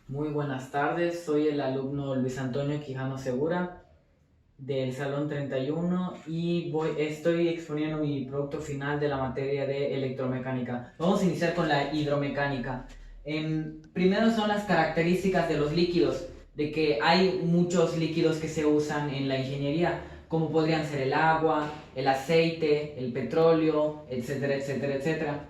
Muy buenas tardes, soy el alumno Luis Antonio Quijano Segura del Salón 31 y estoy exponiendo mi producto final de la materia de electromecánica. Vamos a iniciar con la hidromecánica. Primero son las características de los líquidos, de que hay muchos líquidos que se usan en la ingeniería, como podrían ser el agua, el aceite, el petróleo, etcétera, etcétera, etcétera.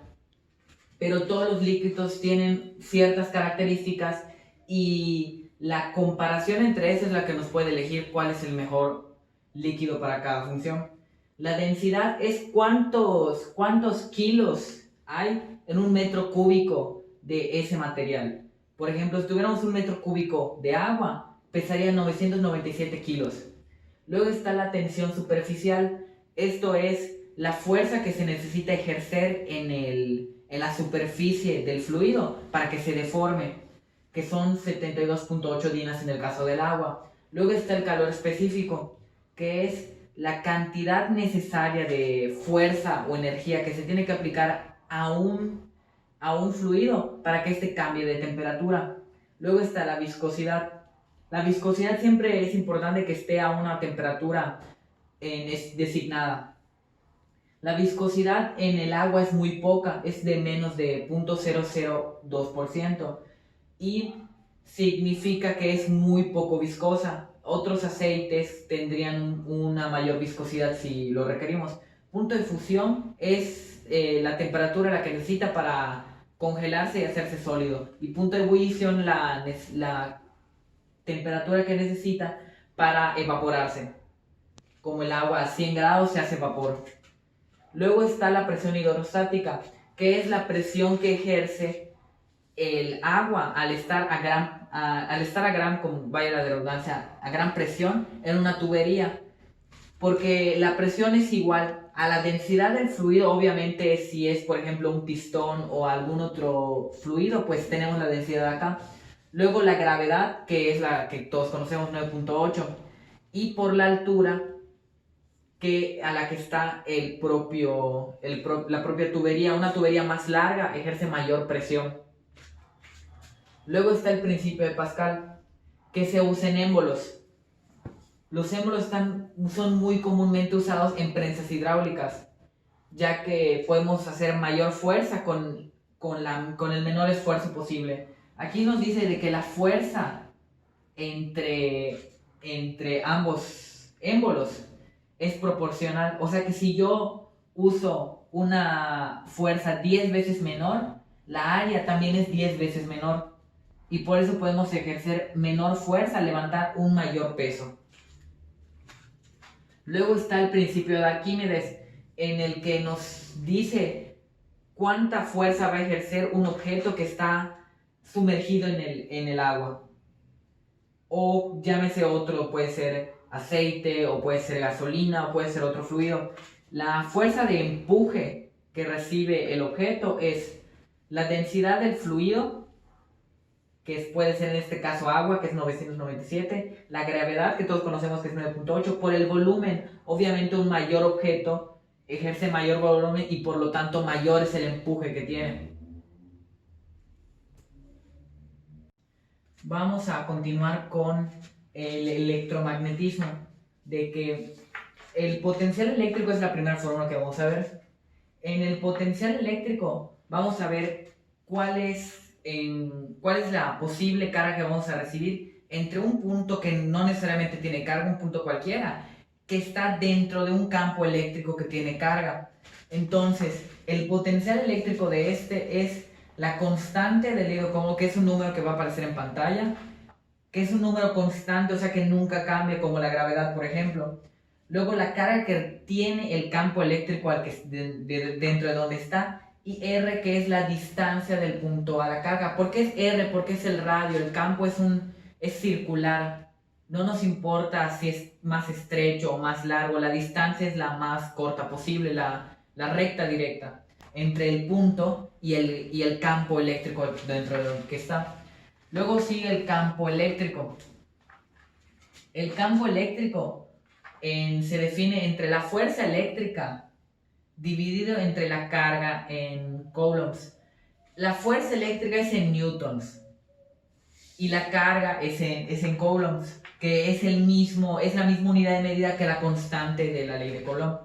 Pero todos los líquidos tienen ciertas características y la comparación entre esas es la que nos puede elegir cuál es el mejor líquido para cada función. La densidad es cuántos kilos hay en un metro cúbico de ese material. Por ejemplo, si tuviéramos un metro cúbico de agua, pesaría 997 kilos. Luego está la tensión superficial. Esto es la fuerza que se necesita ejercer en la superficie del fluido para que se deforme, que son 72.8 dinas en el caso del agua. Luego está el calor específico, que es la cantidad necesaria de fuerza o energía que se tiene que aplicar a un fluido para que éste cambie de temperatura. Luego está la viscosidad. La viscosidad siempre es importante que esté a una temperatura designada. La viscosidad en el agua es muy poca, es de menos de 0.002% y significa que es muy poco viscosa. Otros aceites tendrían una mayor viscosidad si lo requerimos. Punto de fusión es la temperatura a la que necesita para congelarse y hacerse sólido. Y punto de ebullición la temperatura que necesita para evaporarse. Como el agua a 100 grados se hace vapor. Luego está la presión hidrostática, que es la presión que ejerce el agua al estar a gran, como vaya la redundancia, a gran presión en una tubería. Porque la presión es igual a la densidad del fluido. Obviamente, si es, por ejemplo, un pistón o algún otro fluido, pues tenemos la densidad acá. Luego la gravedad, que es la que todos conocemos, 9.8. Y por la altura a la que está la propia tubería. Una tubería más larga ejerce mayor presión. Luego está el principio de Pascal, que se usa en émbolos. Los émbolos son muy comúnmente usados en prensas hidráulicas, ya que podemos hacer mayor fuerza con el menor esfuerzo posible. Aquí nos dice de que la fuerza entre ambos émbolos es proporcional. O sea que si yo uso una fuerza 10 veces menor, la área también es 10 veces menor. Y por eso podemos ejercer menor fuerza al levantar un mayor peso. Luego está el principio de Arquímedes, en el que nos dice cuánta fuerza va a ejercer un objeto que está sumergido en el agua. O llámese otro, puede ser aceite, o puede ser gasolina, o puede ser otro fluido. La fuerza de empuje que recibe el objeto es la densidad del fluido, que puede ser en este caso agua, que es 997, la gravedad, que todos conocemos que es 9.8, por el volumen. Obviamente un mayor objeto ejerce mayor volumen y por lo tanto mayor es el empuje que tiene. Vamos a continuar con el electromagnetismo, de que el potencial eléctrico es la primera fórmula que vamos a ver. En el potencial eléctrico vamos a ver cuál es la posible carga que vamos a recibir entre un punto que no necesariamente tiene carga, un punto cualquiera, que está dentro de un campo eléctrico que tiene carga. Entonces, el potencial eléctrico de este es la constante del hilo, como que es un número que va a aparecer en pantalla, que es un número constante, o sea que nunca cambia, como la gravedad, por ejemplo. Luego la carga que tiene el campo eléctrico dentro de donde está, y R, que es la distancia del punto a la carga. ¿Por qué es R? Porque es el radio. El campo es circular. No nos importa si es más estrecho o más largo. La distancia es la más corta posible, la recta directa entre el punto y el campo eléctrico dentro de donde que está. Luego sigue el campo eléctrico. El campo eléctrico se define entre la fuerza eléctrica dividido entre la carga en coulombs. La fuerza eléctrica es en newtons. y la carga es en coulombs, que es la misma unidad de medida que la constante de la ley de Coulomb.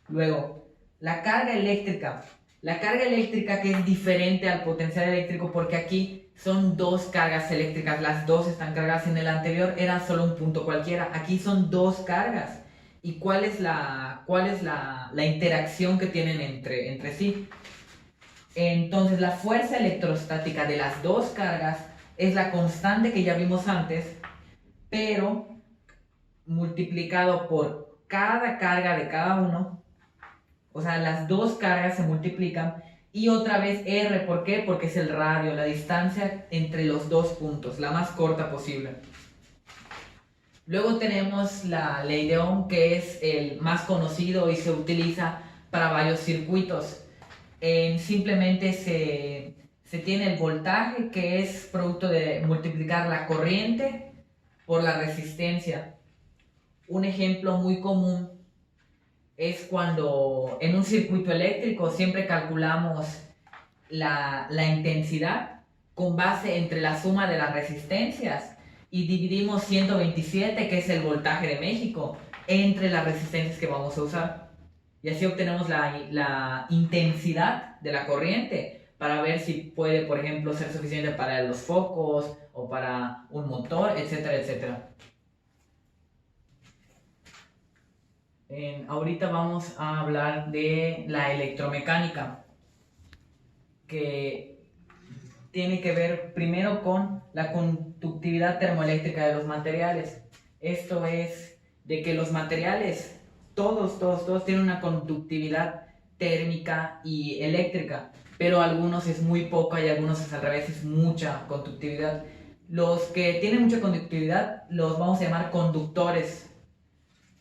Luego, la carga eléctrica. La carga eléctrica, que es diferente al potencial eléctrico, porque aquí son dos cargas eléctricas, las dos están cargadas. En el anterior era solo un punto cualquiera, aquí son dos cargas. ¿Y cuál es la interacción que tienen entre sí? Entonces, la fuerza electrostática de las dos cargas es la constante que ya vimos antes, pero multiplicado por cada carga de cada uno. O sea, las dos cargas se multiplican. Y otra vez R, ¿por qué? Porque es el radio, la distancia entre los dos puntos, la más corta posible. Luego tenemos la ley de Ohm, que es el más conocido y se utiliza para varios circuitos. Simplemente se tiene el voltaje, que es producto de multiplicar la corriente por la resistencia. Un ejemplo muy común es cuando en un circuito eléctrico siempre calculamos la intensidad con base entre la suma de las resistencias y dividimos 127, que es el voltaje de México, entre las resistencias que vamos a usar. Y así obtenemos la intensidad de la corriente para ver si puede, por ejemplo, ser suficiente para los focos o para un motor, etcétera, etcétera. Ahorita vamos a hablar de la electromecánica, que tiene que ver primero con la conductividad termoeléctrica de los materiales. Esto es de que los materiales, todos tienen una conductividad térmica y eléctrica, pero algunos es muy poca y algunos es al revés, es mucha conductividad. Los que tienen mucha conductividad los vamos a llamar conductores,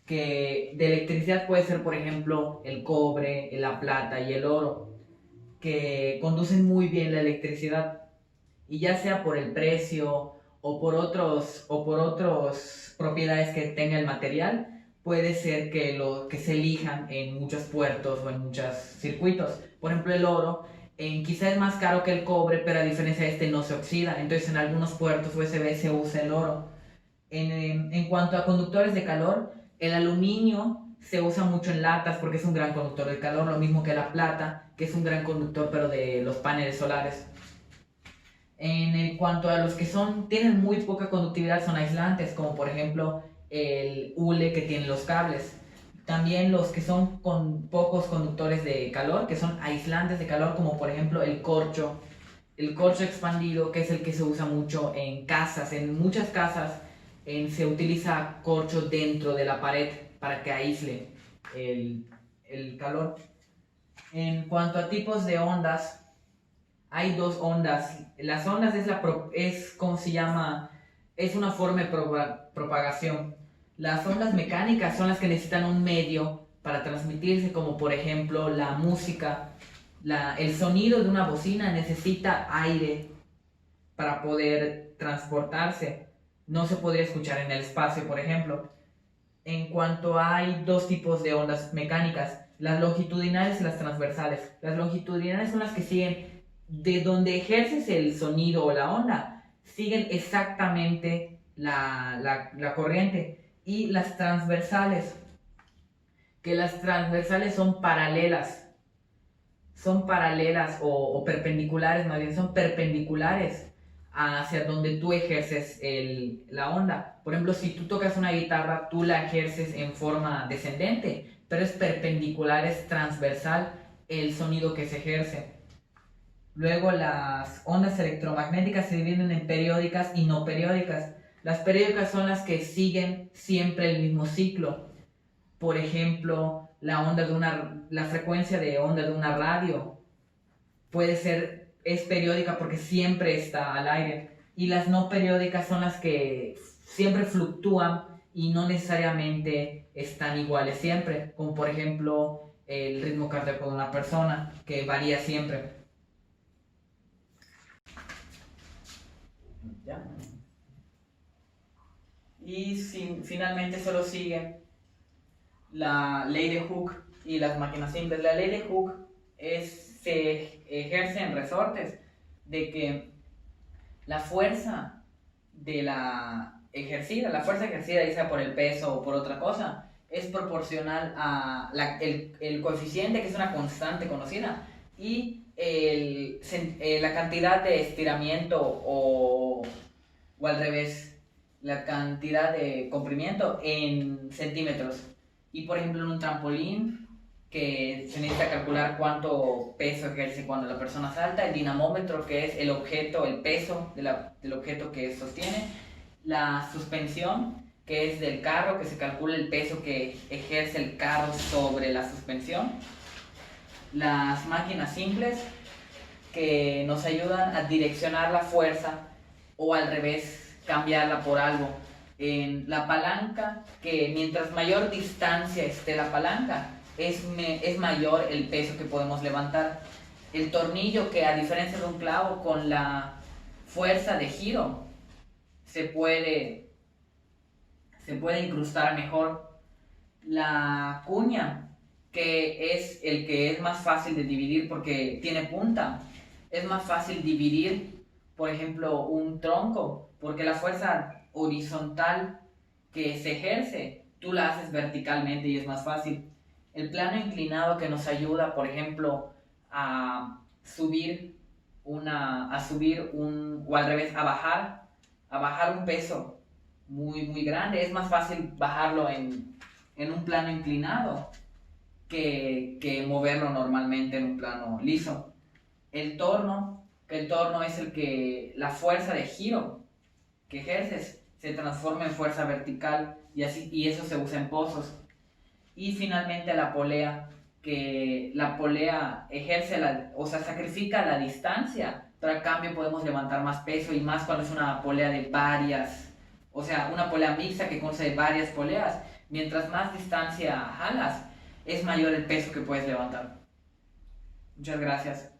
que de electricidad puede ser, por ejemplo, el cobre, la plata y el oro, que conducen muy bien la electricidad, y ya sea por el precio o por otras propiedades que tenga el material, puede ser que se elijan en muchos puertos o en muchos circuitos. Por ejemplo, el oro quizá es más caro que el cobre, pero a diferencia de este no se oxida, entonces en algunos puertos USB se usa el oro. En cuanto a conductores de calor, el aluminio se usa mucho en latas porque es un gran conductor de calor, lo mismo que la plata, que es un gran conductor pero de los paneles solares. En cuanto a los que tienen muy poca conductividad, son aislantes, como por ejemplo el hule que tienen los cables. También los que son con pocos conductores de calor, que son aislantes de calor, como por ejemplo el corcho expandido, que es el que se usa mucho en casas. En muchas casas se utiliza corcho dentro de la pared para que aísle el calor. En cuanto a tipos de ondas, hay dos ondas. Las ondas ¿cómo se llama? Es una forma de propagación. Las ondas mecánicas son las que necesitan un medio para transmitirse, como por ejemplo la música. El sonido de una bocina necesita aire para poder transportarse. No se podría escuchar en el espacio, por ejemplo. En cuanto hay dos tipos de ondas mecánicas, las longitudinales y las transversales. Las longitudinales son las que siguen de donde ejerces el sonido o la onda, siguen exactamente la corriente. Y las transversales, que las transversales son paralelas o perpendiculares, más bien son perpendiculares hacia donde tú ejerces la onda. Por ejemplo, si tú tocas una guitarra, tú la ejerces en forma descendente, pero es perpendicular, es transversal el sonido que se ejerce. Luego las ondas electromagnéticas se dividen en periódicas y no periódicas. Las periódicas son las que siguen siempre el mismo ciclo. Por ejemplo, la frecuencia de onda de una radio es periódica porque siempre está al aire. Y las no periódicas son las que siempre fluctúan y no necesariamente están iguales siempre, como por ejemplo el ritmo cardíaco de una persona, que varía siempre. ¿Ya? Y finalmente solo sigue la ley de Hooke y las máquinas simples. La ley de Hooke se ejerce en resortes, de que la fuerza de la fuerza ejercida, ya sea por el peso o por otra cosa, es proporcional a el coeficiente, que es una constante conocida, y la cantidad de estiramiento o al revés, la cantidad de comprimiento en centímetros. Y por ejemplo en un trampolín, que se necesita calcular cuánto peso ejerce cuando la persona salta, el dinamómetro, que es el objeto, el peso del objeto que sostiene, la suspensión, que es del carro, que se calcula el peso que ejerce el carro sobre la suspensión, las máquinas simples, que nos ayudan a direccionar la fuerza o al revés, cambiarla por algo. En la palanca, que mientras mayor distancia esté la palanca, es mayor el peso que podemos levantar. El tornillo, que a diferencia de un clavo, con la fuerza de giro se puede incrustar mejor. La cuña, que es el que es más fácil de dividir porque tiene punta, es más fácil dividir, por ejemplo, un tronco, porque la fuerza horizontal que se ejerce, tú la haces verticalmente y es más fácil. El plano inclinado, que nos ayuda, por ejemplo, a subir o al revés, a bajar un peso muy grande, es más fácil bajarlo en un plano inclinado que moverlo normalmente en un plano liso. El torno, que el torno es la fuerza de giro que ejerces se transforma en fuerza vertical y eso se usa en pozos. Y finalmente la polea, que la polea sacrifica la distancia, pero a cambio podemos levantar más peso, y más cuando es una polea de una polea mixta que consta de varias poleas. Mientras más distancia jalas, es mayor el peso que puedes levantar. Muchas gracias.